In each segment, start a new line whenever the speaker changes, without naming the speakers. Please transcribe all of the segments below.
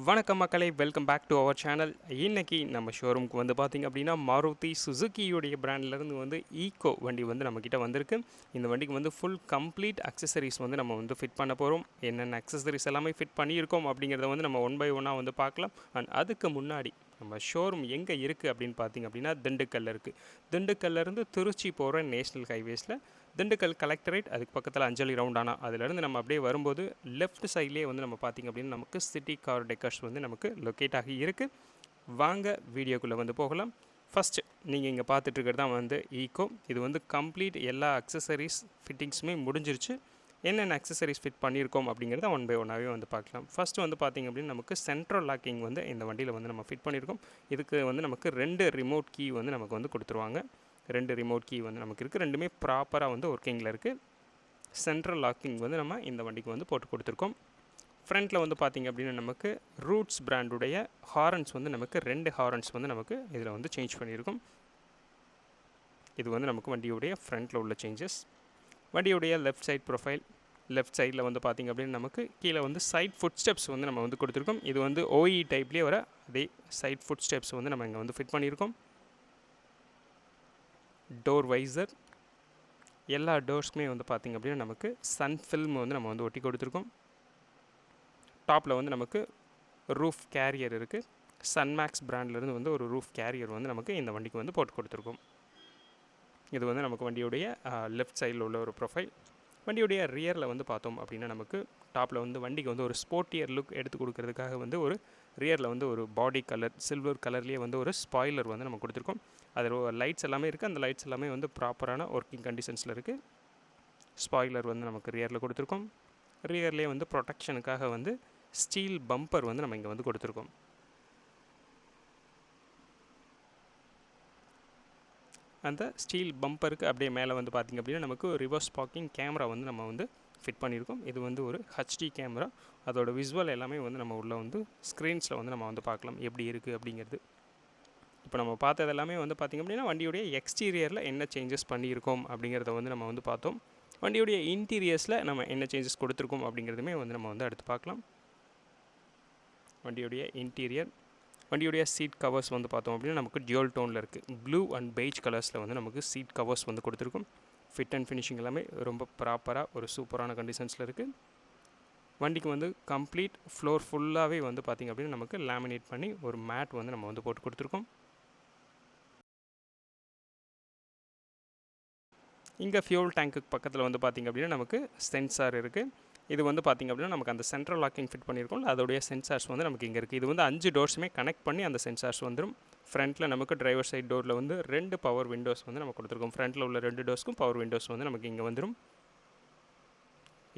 வணக்கம் மக்களே, welcome back to our channel. இன்னைக்கு நம்ம ஷோரூமுக்கு வந்து பார்த்திங்க அப்படின்னா மாருதி சுசுக்கியுடைய பிராண்ட்லேருந்து வந்து ஈக்கோ வண்டி வந்து நம்மக்கிட்ட வந்திருக்கு. இந்த வண்டிக்கு வந்து ஃபுல் கம்ப்ளீட் அக்சசரிஸ் வந்து நம்ம வந்து ஃபிட் பண்ண போகிறோம். என்னென்ன அக்சசரிஸ் எல்லாமே ஃபிட் பண்ணியிருக்கோம் அப்படிங்கிறத வந்து நம்ம ஒன் பை ஒன்னாக வந்து பார்க்கலாம். அண்ட் அதுக்கு முன்னாடி நம்ம ஷோரூம் எங்கே இருக்குது அப்படின்னு பார்த்திங்க அப்படின்னா திண்டுக்கல்லில் இருக்குது. திண்டுக்கல்லேருந்து திருச்சி போகிற நேஷ்னல் ஹைவேஸில் திண்டுக்கல் கலெக்டரேட், அதுக்கு பக்கத்தில் அஞ்சலி ரவுண்டானா, அதிலேருந்து நம்ம அப்படியே வரும்போது லெஃப்ட் சைட்லேயே வந்து நம்ம பார்த்திங்க அப்படின்னா நமக்கு சிட்டி கார் டெக்கர்ஸ் வந்து நமக்கு லொக்கேட் ஆகி இருக்குது. வாங்க வீடியோக்குள்ளே வந்து போகலாம். ஃபஸ்ட்டு நீங்கள் இங்கே பார்த்துட்ருக்கிறது தான் வந்து ஈக்கோ. இது வந்து கம்ப்ளீட் எல்லா அக்சசரிஸ் ஃபிட்டிங்ஸுமே முடிஞ்சிருச்சு. என்னென்ன அக்சசரிஸ் ஃபிட் பண்ணியிருக்கோம் அப்படிங்கிறத ஒன் பை ஒன்னாகவே வந்து பார்க்கலாம். ஃபஸ்ட்டு வந்து பார்த்திங்க அப்படின்னா நமக்கு சென்ட்ரல் லாக்கிங் வந்து இந்த வண்டியில் வந்து நம்ம ஃபிட் பண்ணியிருக்கோம். இதுக்கு வந்து நமக்கு 2 ரிமோட் கீ வந்து நமக்கு வந்து கொடுத்துருவாங்க. 2 ரிமோட் கீ வந்து நமக்கு இருக்குது. ரெண்டுமே ப்ராப்பராக வந்து ஒர்க்கிங்கில் இருக்குது. சென்ட்ரல் லாக்கிங் வந்து நம்ம இந்த வண்டிக்கு வந்து போட்டு கொடுத்துருக்கோம். ஃப்ரண்ட்டில் வந்து பார்த்திங்க அப்படின்னா நமக்கு ரூட்ஸ் பிராண்டுடைய ஹாரன்ஸ் வந்து நமக்கு 2 ஹாரன்ஸ் வந்து நமக்கு இதில் வந்து சேஞ்ச் பண்ணியிருக்கோம். இது வந்து நமக்கு வண்டியுடைய ஃப்ரண்ட்டில் உள்ள சேஞ்சஸ். வண்டியுடைய லெஃப்ட் சைட் ப்ரொஃபைல், லெஃப்ட் சைடில் வந்து பார்த்திங்க அப்படின்னா நமக்கு கீழே வந்து சைட் ஃபுட் ஸ்டெப்ஸ் வந்து நம்ம வந்து கொடுத்துருக்கோம். இது வந்து ஓஇ டைப்லேயே வர அதே சைட் ஃபுட் ஸ்டெப்ஸ் வந்து நம்ம இங்கே வந்து ஃபிட் பண்ணியிருக்கோம். டோர் வைசர், எல்லா டோர்ஸ்க்குமே வந்து பார்த்திங்க அப்படின்னா நமக்கு சன் ஃபில்ம் வந்து நம்ம வந்து ஒட்டி கொடுத்துருக்கோம். டாப்பில் வந்து நமக்கு ரூஃப் கேரியர் இருக்குது. சன்மேக்ஸ் பிராண்ட்லேருந்து வந்து ஒரு ரூஃப் கேரியர் வந்து நமக்கு இந்த வண்டிக்கு வந்து போட்டு கொடுத்துருக்கோம். இது வந்து நமக்கு வண்டியுடைய லெஃப்ட் சைடில் உள்ள ஒரு ப்ரொஃபைல். வண்டியுடைய ரியரில் வந்து பார்த்தோம் அப்படின்னா நமக்கு டாப்பில் வந்து வண்டிக்கு வந்து ஒரு ஸ்போர்ட்டியர் லுக் எடுத்து கொடுக்கறதுக்காக வந்து ஒரு ரியரில் வந்து ஒரு பாடி கலர் சில்வர் கலர்லேயே வந்து ஒரு ஸ்பாய்லர் வந்து நம்ம கொடுத்துருக்கோம். அதில் லைட்ஸ் எல்லாமே இருக்குது. அந்த லைட்ஸ் எல்லாமே வந்து ப்ராப்பரான ஒர்க்கிங் கண்டிஷன்ஸில் இருக்குது. ஸ்பாய்லர் வந்து நமக்கு ரியரில் கொடுத்துருக்கோம். ரியர்லேயே வந்து ப்ரொடெக்ஷனுக்காக வந்து ஸ்டீல் பம்பர் வந்து நம்ம இங்கே வந்து கொடுத்துருக்கோம். அந்த ஸ்டீல் பம்பருக்கு அப்படியே மேலே வந்து பார்த்திங்க அப்படின்னா நமக்கு ரிவர்ஸ் பார்க்கிங் கேமரா வந்து நம்ம வந்து ஃபிட் பண்ணியிருக்கோம். இது வந்து ஒரு ஹெச்டி கேமரா. அதோட விசுவல் எல்லாமே வந்து நம்ம உள்ளே வந்து ஸ்க்ரீன்ஸில் வந்து நம்ம வந்து பார்க்கலாம் எப்படி இருக்குது அப்படிங்கிறது. இப்போ நம்ம பார்த்தது எல்லாமே வந்து பார்த்திங்க அப்படின்னா வண்டியுடைய எக்ஸ்டீரியரில் என்ன சேஞ்சஸ் பண்ணியிருக்கோம் அப்படிங்கிறத வந்து நம்ம வந்து பார்த்தோம். வண்டியுடைய இன்டீரியர்ஸில் நம்ம என்ன சேஞ்சஸ் கொடுத்துருக்கோம் அப்படிங்கிறதுமே வந்து நம்ம வந்து அடுத்து பார்க்கலாம். வண்டியுடைய இன்டீரியர், வண்டியுடைய சீட் கவர்ஸ் வந்து பார்த்தோம் அப்படின்னா நமக்கு டியூல் டோனில் இருக்குது. ப்ளூ அண்ட் பெய்ஜ் கலர்ஸில் வந்து நமக்கு சீட் கவர்ஸ் வந்து கொடுத்துருக்கோம். ஃபிட் அண்ட் ஃபினிஷிங் எல்லாமே ரொம்ப ப்ராப்பராக ஒரு சூப்பரான கண்டிஷன்ஸில் இருக்குது. வண்டிக்கு வந்து கம்ப்ளீட் ஃப்ளோர் ஃபுல்லாகவே வந்து பார்த்திங்க அப்படின்னா நமக்கு லேமினேட் பண்ணி ஒரு மேட் வந்து நம்ம வந்து போட்டு கொடுத்துருக்கோம். இங்கே ஃபியூல் டேங்க்குக்கு பக்கத்தில் வந்து பார்த்திங்க அப்படின்னா நமக்கு சென்சார் இருக்குது. இது வந்து பார்த்திங்க அப்படின்னா நமக்கு அந்த சென்ட்ரல் லாக்கிங் ஃபிட் பண்ணியிருக்கோம். அதோடைய சென்சார்ஸ் வந்து நமக்கு இங்கே இருக்குது. இது வந்து 5 டோர்ஸுமே கனெக்ட் பண்ணி அந்த சென்சார்ஸ் வந்துடும். ஃப்ரண்ட்டில் நமக்கு டிரைவர் சைட் டோரில் வந்து 2 பவர் விண்டோஸ் வந்து நம்ம கொடுத்துருக்கோம். ஃப்ரண்ட்டில் உள்ள 2 டோர்ஸ்க்கும் பவர் விண்டோஸ் வந்து நமக்கு இங்கே வந்துடும்.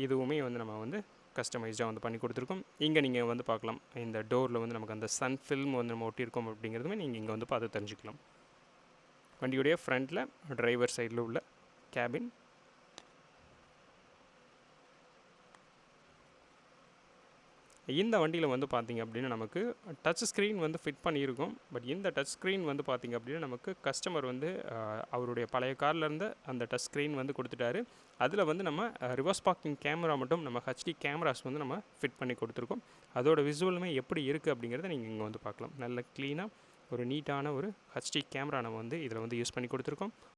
இதுவுமே வந்து நம்ம வந்து கஸ்டமைஸ்டாக வந்து பண்ணி கொடுத்துருக்கோம். இங்கே நீங்கள் வந்து பார்க்கலாம், இந்த டோரில் வந்து நமக்கு அந்த சன் ஃபில்ம் வந்து நம்ம ஒட்டியிருக்கோம் அப்படிங்கிறதுமே நீங்கள் இங்கே வந்து பார்த்து தெரிஞ்சுக்கலாம். வண்டியுடைய ஃப்ரண்ட்டில் டிரைவர் சைடில் உள்ள கேபின், இந்த வண்டியில் வந்து பார்த்திங்க அப்படின்னா நமக்கு டச் ஸ்க்ரீன் வந்து ஃபிட் பண்ணியிருக்கோம். பட் இந்த டச் ஸ்க்ரீன் வந்து பார்த்திங்க அப்படின்னா நமக்கு கஸ்டமர் வந்து அவருடைய பழைய கார்லேருந்து அந்த டச் ஸ்க்ரீன் வந்து கொடுத்துட்டாரு. அதில் வந்து நம்ம ரிவர்ஸ் பார்க்கிங் கேமரா மட்டும் நம்ம ஹெச்டி கேமராஸ் வந்து நம்ம ஃபிட் பண்ணி கொடுத்துருக்கோம். அதோட விசுவலுமே எப்படி இருக்குது அப்படிங்கிறத நீங்கள் இங்கே வந்து பார்க்கலாம். நல்ல க்ளீனாக ஒரு நீட்டான ஒரு ஹெச்டி கேமரா நம்ம வந்து இதில் வந்து யூஸ் பண்ணி கொடுத்துருக்கோம்.